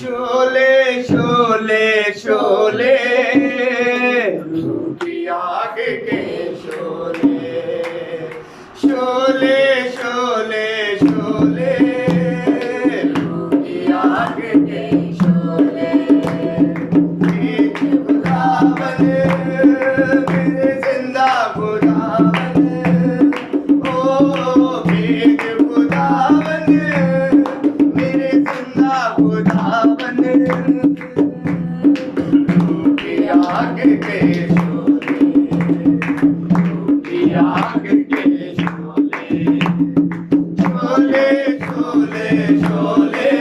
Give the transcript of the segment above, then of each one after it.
शोले शोले शोले रूह की आग के शोले, शोले शोले शोले रूह की आग के शोले। भेज खुदावन मेरे जिंदा खुदावन, ओ भेज खुदावन मेरे जिंदा खुदावन, रूह की आग के शोले, रूह की आग के शोले, शोले शोले शोले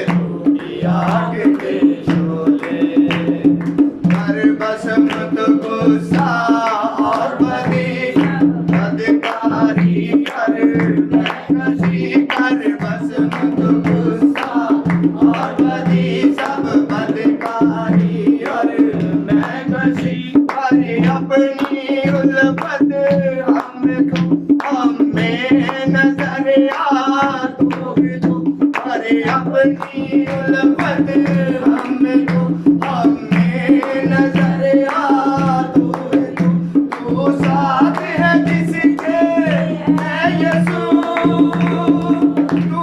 रूह की आग के शोले। कर बस मत गुस्सा और बदकारी कर कसी, कर बस मत गुस्सा और बदी सब बदकारी और मैं कसी, अरे अपनी उल्फत हमको हमें नजर आ तू, अरे अपनी उल्फत हमको हमें नजर आ तू, तू साथ है जिसके है यीशु, तू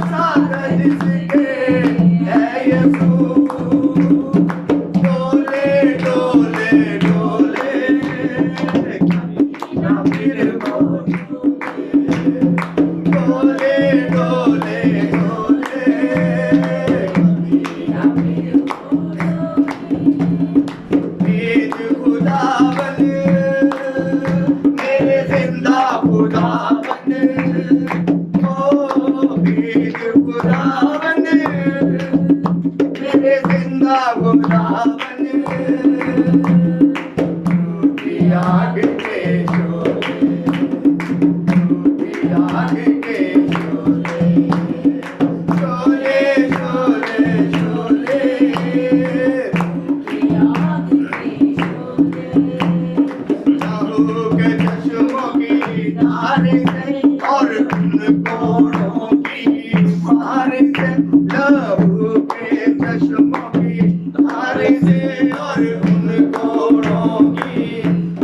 साथ है जिसके है यीशु। डोले डोले डोले ना फिर डोले डोले डोले ना फिर। भेज खुदावन मेरे जिंदा खुदावन, ओ भेज खुदावन मेरे जिंदा खुदावन, रूह की आग के शोले, रूह की आग के शोले, शोले शोले शोले रूह की आग के शोले। लहू के चश्मों की धार से और उन कोड़ों की मार से, लहू के चश्मों की धार से और उन कोड़ों की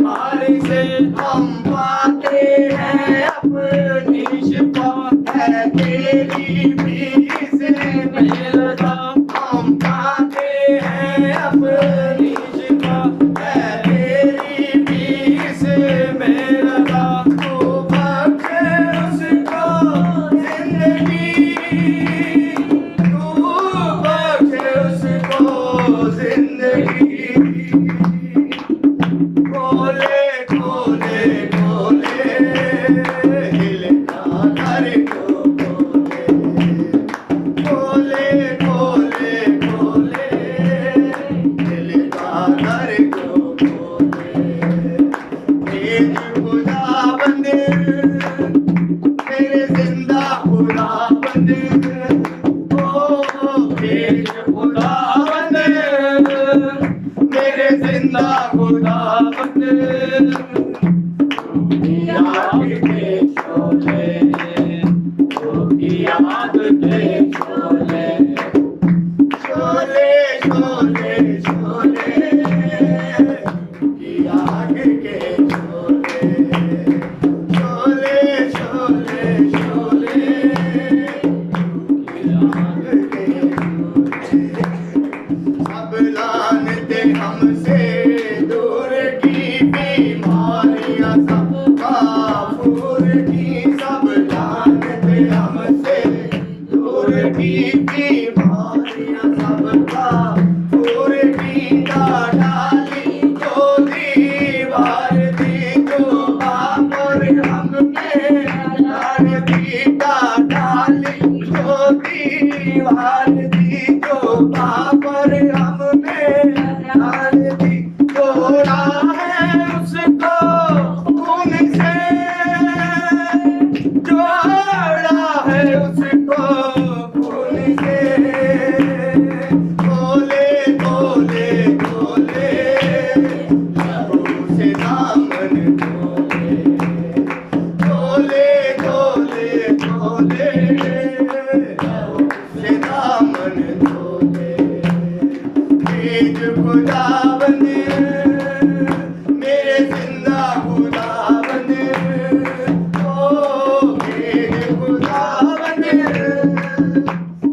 मार से हम पाते हैं अपनी शिफा, है तेरी भी से मिलता, हम पाते हैं अपनी शिफा, है तेरी भी से मिलता। तू बख्शे उसको जिंदगी, तू बख्शे उसको जिंदगी। खोले खोले खोले हिलका घर को खोले, खोले खोले खोले हिलका घर को खोले। भेज खुदाबंद मेरे जिंदा खुदाबंद, ओ भेज खुदाबंद मेरे जिंदा खुदाबंद, रूह की आग के शोले, रूह की आग के शोले, शोले शोले शोले रूह की आग के शोले, शोले शोले शोले रूह की आग के शोले। अब लानते हमसे दूर की बीमारियां सब काफूर की, सब लानते हमसे दूर की बीमारियां सब काफूर की। डाली जो दीवार थी जो बापर हमने डाल दी, डाली जो दीवार थी जो बापर हमने डाल दी, तोड़ा है उसको खून से, जोड़ा है उसको खून से। बोले बोले बोले लहू से दामन बोले, बोले बोले बोले लहू से दामन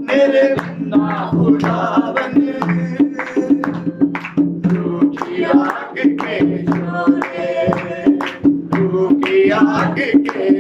मेरे जिंदा खुदावन रूह की आग के शोले, रूह की आग के